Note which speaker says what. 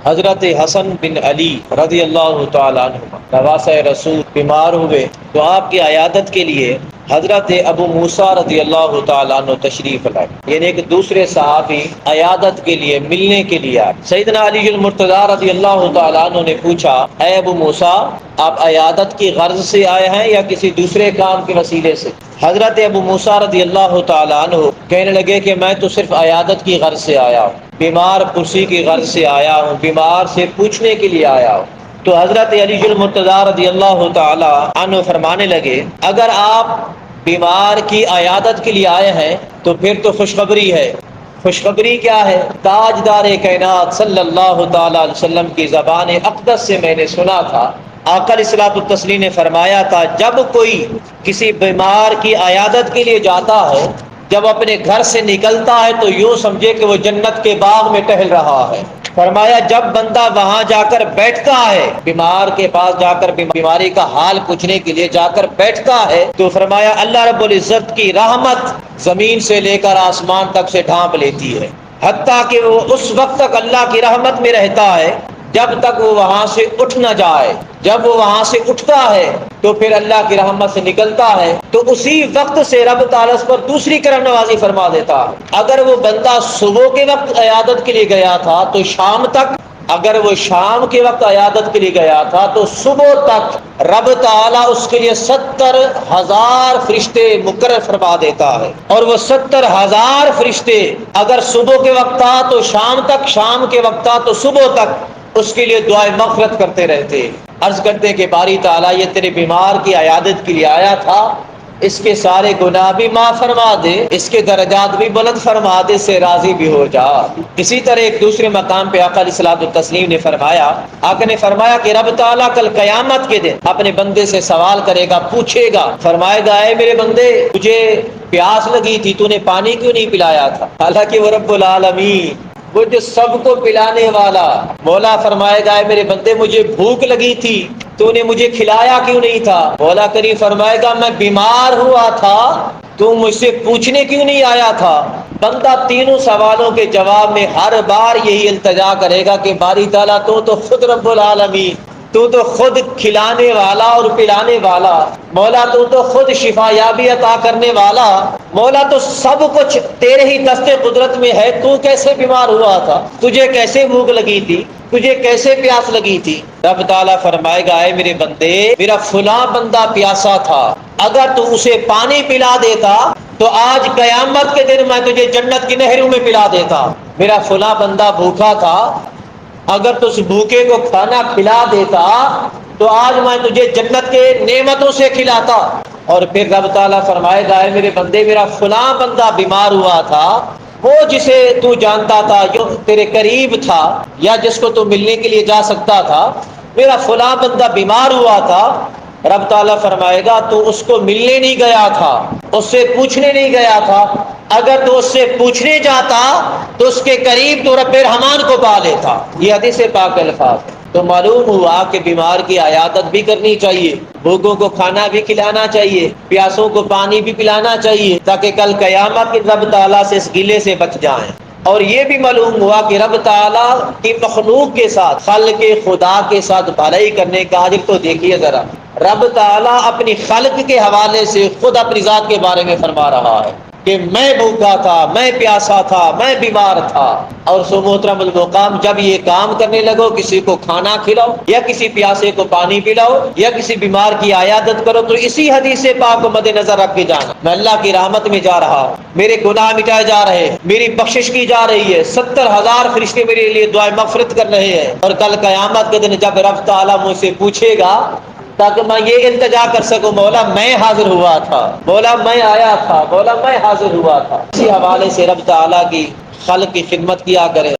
Speaker 1: حضرت حسن بن علی رضی اللہ تعالیٰ عنہ نواسۂ رسول بیمار ہوئے تو آپ کی عیادت کے لیے حضرت ابو موسیٰ رضی اللہ تعالیٰ عنہ تشریف لائے، یعنی ایک دوسرے صحابی عیادت کے لیے ملنے کے لیے آئے۔ سیدنا علی المرتضیٰ رضی اللہ تعالیٰ عنہ نے پوچھا، اے ابو موسیٰ، آپ عیادت کی غرض سے آئے ہیں یا کسی دوسرے کام کے وسیلے سے؟ حضرت ابو موسیٰ رضی اللہ تعالیٰ عنہ کہنے لگے کہ میں تو صرف عیادت کی غرض سے آیا ہوں، بیمار پرسی کی غرض سے آیا ہوں، بیمار سے پوچھنے کے لیے آیا ہوں۔ تو حضرت علی المرتضیٰ رضی اللہ تعالی عنہ فرمانے لگے، اگر آپ بیمار کی عیادت کے لیے آئے ہیں تو پھر تو خوشخبری ہے۔ خوشخبری کیا ہے؟ تاجدار کائنات صلی اللہ تعالی علیہ وسلم کی زبان اقدس سے میں نے سنا تھا، آقا علیہ الصلوۃ والتسلیم نے فرمایا تھا، جب کوئی کسی بیمار کی عیادت کے لیے جاتا ہے، جب اپنے گھر سے نکلتا ہے تو یوں سمجھے کہ وہ جنت کے باغ میں ٹہل رہا ہے۔ فرمایا جب بندہ وہاں جا کر بیٹھتا ہے، بیمار کے پاس جا کر بیماری کا حال پوچھنے کے لیے جا کر بیٹھتا ہے، تو فرمایا اللہ رب العزت کی رحمت زمین سے لے کر آسمان تک سے ڈھانپ لیتی ہے، حتیٰ کہ وہ اس وقت تک اللہ کی رحمت میں رہتا ہے جب تک وہ وہاں سے اٹھ نہ جائے۔ جب وہ وہاں سے اٹھتا ہے تو پھر اللہ کی رحمت سے نکلتا ہے تو اسی وقت سے رب تعالیٰ اس پر دوسری کرم نوازی فرما دیتا ہے۔ اگر وہ بندہ صبح کے وقت عیادت کے لیے گیا تھا تو شام تک، اگر وہ شام کے وقت عیادت کے لیے گیا تھا تو صبح تک رب تعالیٰ اس کے لیے 70,000 فرشتے مقرر فرما دیتا ہے، اور وہ 70,000 فرشتے اگر صبح کے وقت تھا تو شام تک، شام کے وقت تھا تو صبح تک اس کے لیے دعائے مغفرت کرتے رہتے۔ عرض کرتے کہ باری تعالیٰ یہ تیرے بیمار کی عیادت کے لیے آیا تھا، اس کے سارے گناہ بھی معاف فرما دے، اس کے درجات بھی بلند فرما دے، سے راضی بھی ہو جا۔ اسی طرح ایک دوسرے مقام پہ آقا علیہ الصلوۃ والتسلیم نے فرمایا، آقا نے فرمایا کہ رب تعالیٰ کل قیامت کے دن اپنے بندے سے سوال کرے گا، پوچھے گا، فرمائے گا اے میرے بندے، تجھے پیاس لگی تھی، تو نے پانی کیوں نہیں پلایا تھا؟ حالانکہ وہ رب العالمین، وہ جو سب کو پلانے والا، مولا فرمائے گا اے میرے بندے مجھے بھوک لگی تھی، تو نے مجھے کھلایا کیوں نہیں تھا؟ مولا کریم فرمائے گا میں بیمار ہوا تھا، تو مجھ سے پوچھنے کیوں نہیں آیا تھا؟ بندہ تینوں سوالوں کے جواب میں ہر بار یہی التجا کرے گا کہ باری تعالیٰ تو خود رب العالمین، تو خود کھلانے والا اور پلانے والا، مولا تو خود شفا یابی عطا کرنے والا، مولا تو سب کچھ تیرے ہی دست قدرت میں ہے، تو کیسے بیمار ہوا تھا؟ تجھے کیسے بھوک لگی تھی؟ تجھے کیسے پیاس لگی تھی؟ رب تعالیٰ فرمائے گا اے میرے بندے، میرا فلاں بندہ پیاسا تھا، اگر تو اسے پانی پلا دیتا تو آج قیامت کے دن میں تجھے جنت کی نہروں میں پلا دیتا۔ میرا فلاں بندہ بھوکا تھا، اگر تو اس بھوکے کو کھانا کھلا دیتا تو آج میں تجھے جنت کے نعمتوں سے کھلاتا۔ اور پھر رب تعالیٰ فرمائے گا اے میرے بندے، میرا فلاں بندہ بیمار ہوا تھا، وہ جسے تو جانتا تھا، جو تیرے قریب تھا یا جس کو تو ملنے کے لیے جا سکتا تھا، میرا فلاں بندہ بیمار ہوا تھا، رب تعالیٰ فرمائے گا تو اس کو ملنے نہیں گیا تھا، اس سے پوچھنے نہیں گیا تھا، اگر تو اس سے پوچھنے جاتا تو اس کے قریب تو رب رحمان کو پا لیتا۔ یہ حدیث پاک الفاظ ہے۔ تو معلوم ہوا کہ بیمار کی عیادت بھی کرنی چاہیے، بھوکوں کو کھانا بھی کھلانا چاہیے، پیاسوں کو پانی بھی پلانا چاہیے، تاکہ کل قیامت کے رب تعالیٰ سے اس گلے سے بچ جائیں۔ اور یہ بھی معلوم ہوا کہ رب تعالیٰ کی مخلوق کے ساتھ، خلق خدا کے ساتھ بھلائی کرنے کا اجر تو دیکھیے ذرا، رب تعالیٰ اپنی خلق کے حوالے سے خود اپنی ذات کے بارے میں فرما رہا ہے کہ میں بھوکا تھا، میں پیاسا تھا، میں بیمار تھا۔ اور سو محترم المقام، جب یہ کام کرنے لگو، کسی کو کھانا کھلاؤ یا کسی پیاسے کو پانی پلاؤ یا کسی بیمار کی عیادت کرو، تو اسی حدیث پاک کو مد نظر رکھ کے جانا، میں اللہ کی رحمت میں جا رہا ہوں، میرے گناہ مٹائے جا رہے ہیں، میری بخشش کی جا رہی ہے، 70,000 فرشتے میرے لیے دعائیں مغفرت کر رہے ہیں، اور کل قیامت کے دن جب رب تعالیٰ مجھ سے پوچھے گا تاکہ میں یہ التجا کر سکوں، مولا میں حاضر ہوا تھا، مولا میں آیا تھا، مولا میں حاضر ہوا تھا۔ اسی حوالے سے رب تعالیٰ کی خلق کی خدمت کیا کرے۔